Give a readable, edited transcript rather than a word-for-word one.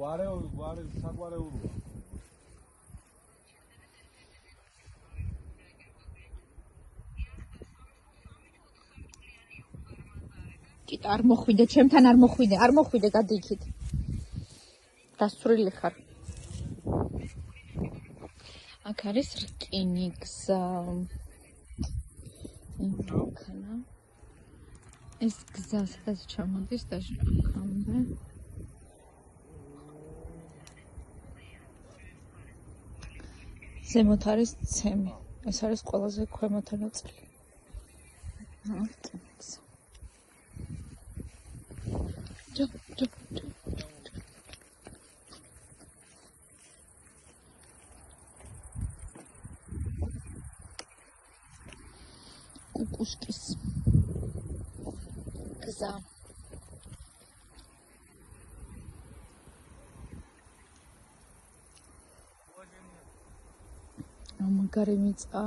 საგვარეულოა. კიტა არ მოხვიდე, ჩემთან არ მოხვიდე, გადი იქით. დასწრილი ხარ. აქ არის რკინიგზა. იქნა. ეს გზა სადაც ჩამოდის და აქამდე. ზემოთ არის ცემი. ეს არის ყველაზე ქვემოთ ნაწილი. კუკუშკის გზა. მაგარი მიწა.